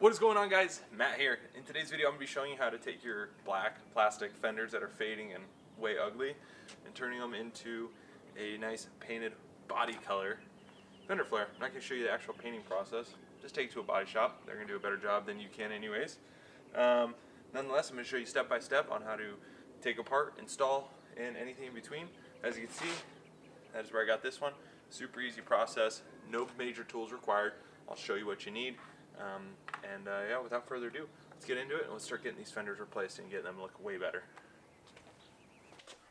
What is going on, guys? Matt here. In today's video I'm going to be showing you how to take your black plastic fenders that are fading and way ugly and turning them into a nice painted body color fender flare. I'm not going to show you the actual painting process. Just take it to a body shop. They're going to do a better job than you can anyways. Nonetheless, I'm going to show you step by step on how to take apart, install, and anything in between. As you can see, that is where I got this one. Super easy process, no major tools required. I'll show you what you need. Yeah, without further ado, let's get into it and let's start getting these fenders replaced and getting them to look way better.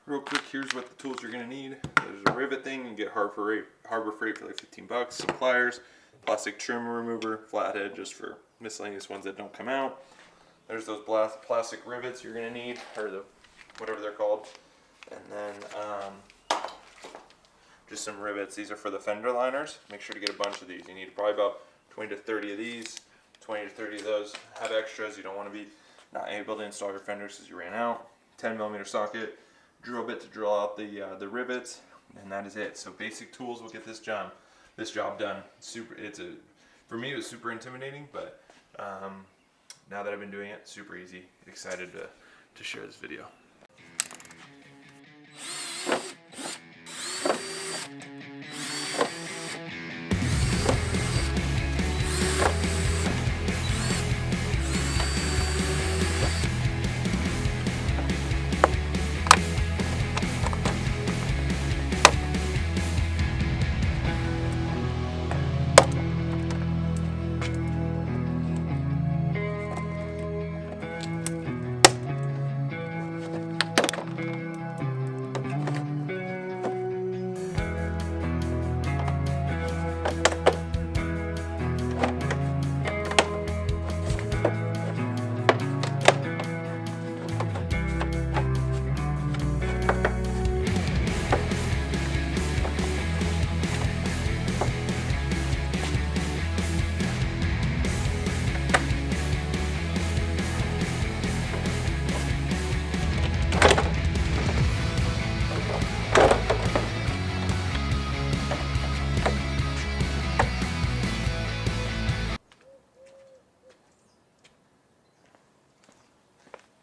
Real quick, here's what the tools you're going to need. There's a rivet thing, you can get Harbor Freight for like 15 bucks, some pliers, plastic trim remover, flathead just for miscellaneous ones that don't come out. There's those plastic rivets you're going to need, or whatever they're called. And then just some rivets. These are for the fender liners. Make sure to get a bunch of these. You need probably about 20 to 30 of these, 20 to 30 of those. Have extras. You don't want to be not able to install your fenders because you ran out. 10mm socket, drill bit to drill out the rivets, and that is it. So basic tools will get this job done. For me it was super intimidating, but now that I've been doing it, super easy. Excited to share this video.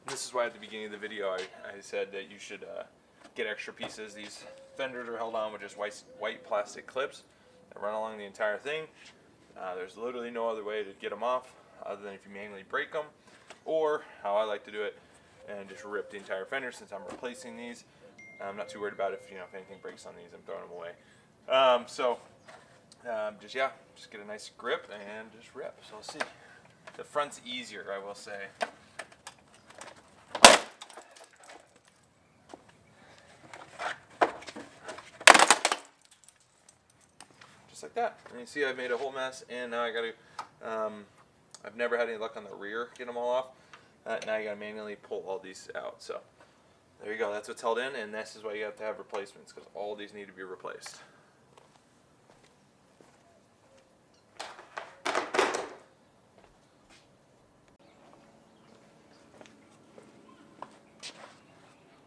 This is why at the beginning of the video I said that you should get extra pieces. These fenders are held on with just white plastic clips that run along the entire thing. There's literally no other way to get them off other than if you manually break them, or how I like to do it and just rip the entire fender since I'm replacing these. I'm not too worried about if anything breaks on these, I'm throwing them away. Just get a nice grip and just rip. So let's see. The front's easier, I will say. Just like that. And you see I've made a whole mess, and now I got to, I've never had any luck on the rear, get them all off. Now I got to manually pull all these out. So there you go, that's what's held in, and this is why you have to have replacements, because all these need to be replaced.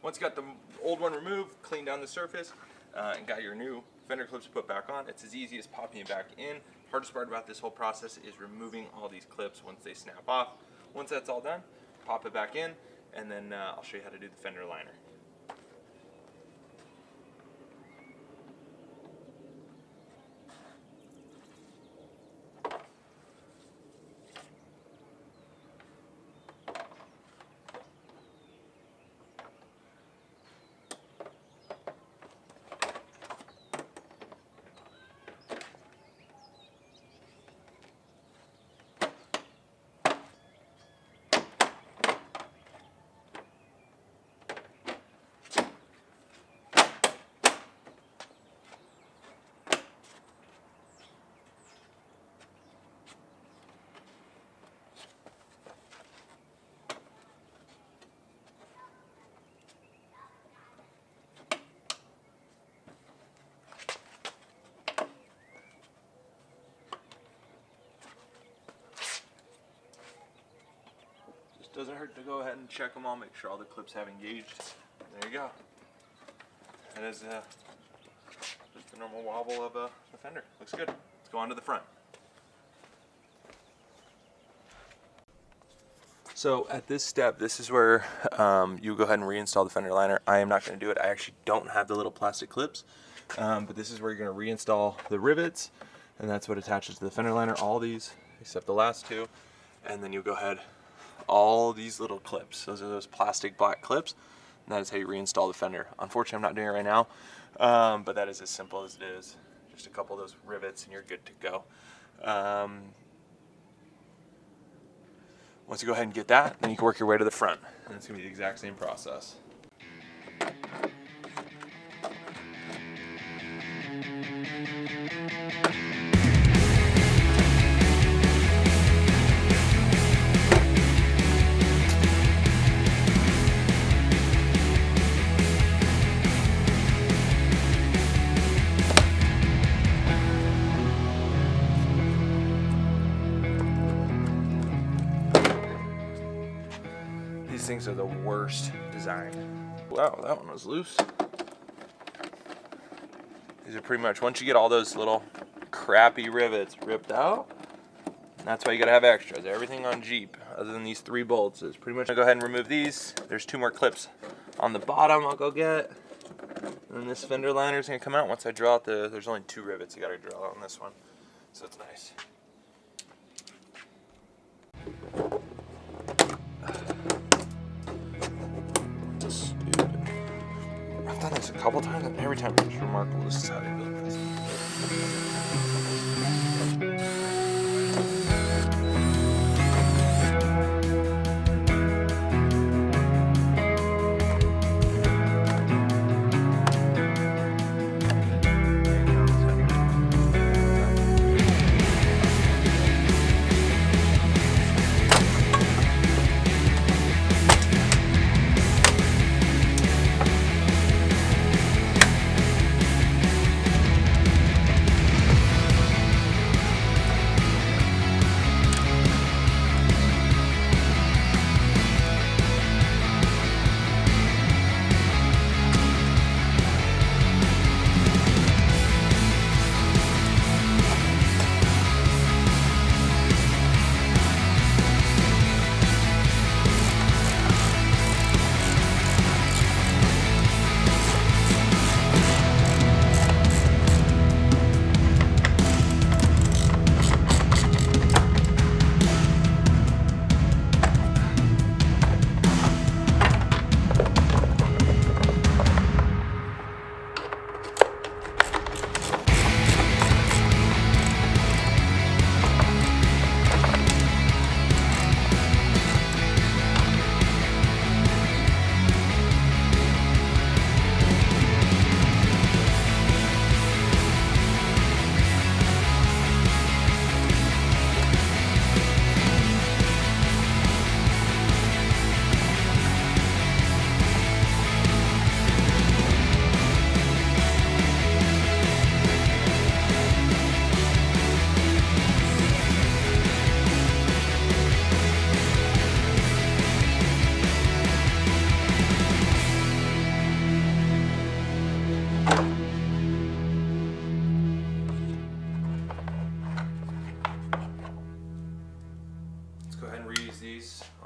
Once you got the old one removed, clean down the surface, and got your new fender clips put back on, it's as easy as popping it back in. Hardest part about this whole process is removing all these clips once they snap off. Once that's all done, pop it back in, and then I'll show you how to do the fender liner. Doesn't hurt to go ahead and check them all, make sure all the clips have engaged. There you go. That is just the normal wobble of the fender. Looks good. Let's go on to the front. So at this step, this is where you go ahead and reinstall the fender liner. I am not going to do it. I actually don't have the little plastic clips, but this is where you're going to reinstall the rivets, and that's what attaches to the fender liner. All these, except the last two, and then you go ahead, all these little clips. Those are those plastic black clips, and that is how you reinstall the fender. Unfortunately, I'm not doing it right now, but that is as simple as it is. Just a couple of those rivets, and you're good to go. Once you go ahead and get that, then you can work your way to the front, and it's going to be the exact same process. These things are the worst design. Wow, that one was loose. These are pretty much, once you get all those little crappy rivets ripped out, that's why you gotta have extras. Everything on Jeep, other than these 3 bolts, is pretty much. I'm gonna go ahead and remove these. There's 2 more clips on the bottom I'll go get. And then this fender liner is gonna come out once I drill out there's only 2 rivets you gotta drill out on this one. So it's nice. I've done this a couple times, and every time it's remarkable. This is how they build this.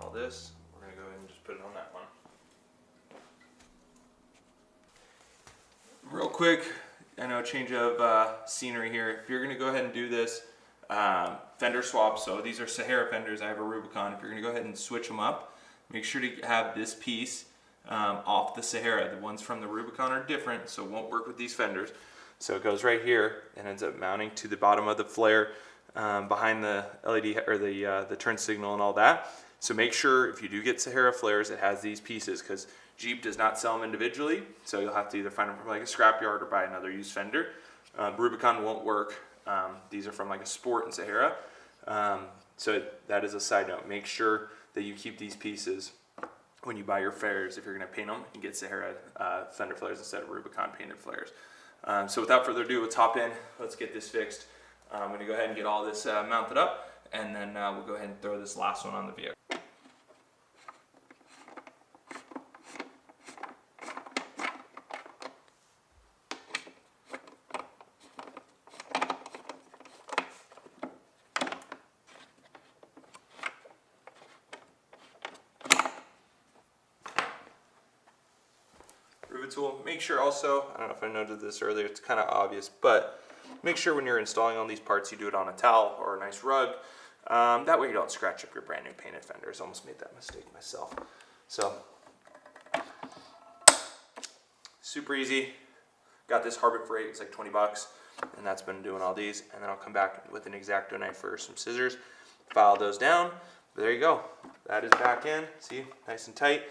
All this, we're going to go ahead and just put it on that one. Real quick, I know, change of scenery here. If you're going to go ahead and do this fender swap, so these are Sahara fenders, I have a Rubicon. If you're going to go ahead and switch them up, make sure to have this piece off the Sahara. The ones from the Rubicon are different, so it won't work with these fenders. So it goes right here and ends up mounting to the bottom of the flare behind the LED or the turn signal and all that. So make sure if you do get Sahara flares, it has these pieces, because Jeep does not sell them individually. So you'll have to either find them from like a scrapyard or buy another used fender. Rubicon won't work. These are from like a Sport and Sahara. So that is a side note. Make sure that you keep these pieces when you buy your flares if you're going to paint them, and get Sahara fender flares instead of Rubicon painted flares. So without further ado, let's hop in. Let's get this fixed. I'm going to go ahead and get all this mounted up, and then we'll go ahead and throw this last one on the vehicle. tool. Make sure also, I don't know if I noted this earlier, it's kind of obvious, but make sure when you're installing all these parts you do it on a towel or a nice rug. That way you don't scratch up your brand new painted fenders. Almost made that mistake myself. So, super easy. Got this Harbor Freight, it's like 20 bucks, and that's been doing all these. And then I'll come back with an X-Acto knife or some scissors, file those down. But there you go. That is back in. See, nice and tight.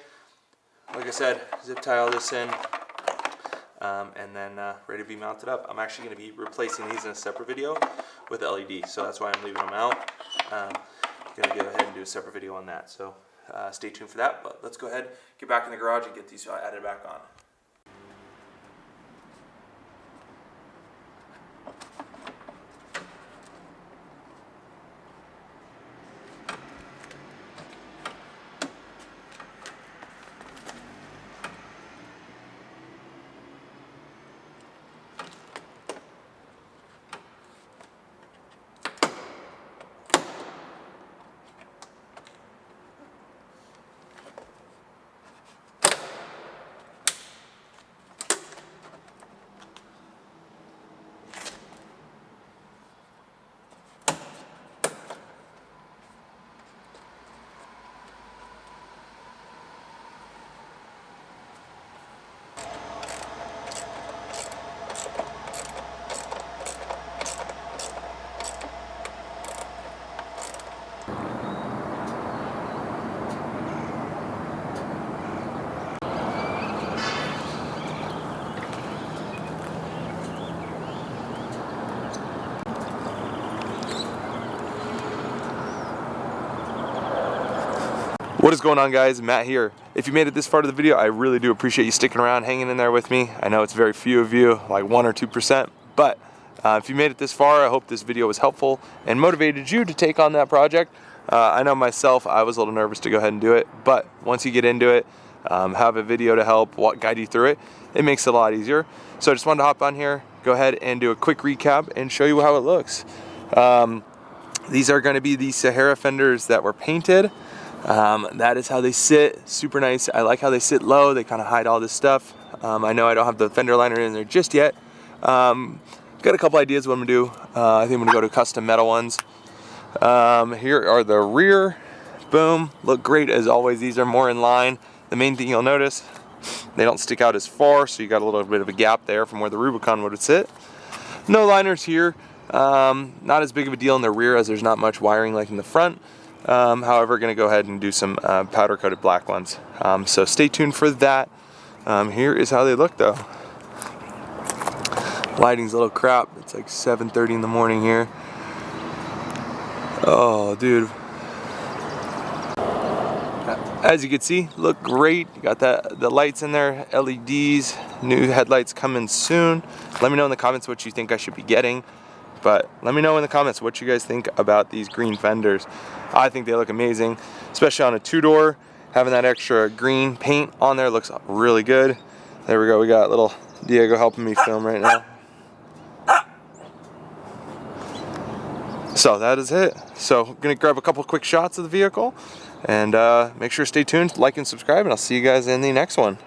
Like I said, zip tie all this in, and then ready to be mounted up. I'm actually going to be replacing these in a separate video with LED, so that's why I'm leaving them out. I'm going to go ahead and do a separate video on that. So stay tuned for that. But let's go ahead, get back in the garage and get these added back on. What is going on, guys? Matt here. If you made it this far to the video, I really do appreciate you sticking around, hanging in there with me. I know it's very few of you, like 1 or 2%, but if you made it this far, I hope this video was helpful and motivated you to take on that project. I know myself, I was a little nervous to go ahead and do it, but once you get into it, have a video to help guide you through it, it makes it a lot easier. So I just wanted to hop on here, go ahead and do a quick recap and show you how it looks. These are going to be the Sahara fenders that were painted. That is how they sit, super nice. I like how they sit low, they kind of hide all this stuff. I know I don't have the fender liner in there just yet. Got a couple ideas what I'm gonna do. I think I'm gonna go to custom metal ones. Here are the rear, boom, look great as always. These are more in line. The main thing you'll notice, they don't stick out as far, so you got a little bit of a gap there from where the Rubicon would sit. No liners here, not as big of a deal in the rear as there's not much wiring like in the front. However, going to go ahead and do some powder coated black ones. So stay tuned for that. Here is how they look though. Lighting's a little crap. It's like 7:30 in the morning here. Oh, dude. As you can see, look great. You got the lights in there, LEDs, new headlights coming soon. Let me know in the comments what you think I should be getting. But let me know in the comments what you guys think about these green fenders. I think they look amazing, especially on a two-door. Having that extra green paint on there looks really good. There we go, we got little Diego helping me film right now. So that is it. So I'm gonna grab a couple quick shots of the vehicle and make sure to stay tuned, like and subscribe, and I'll see you guys in the next one.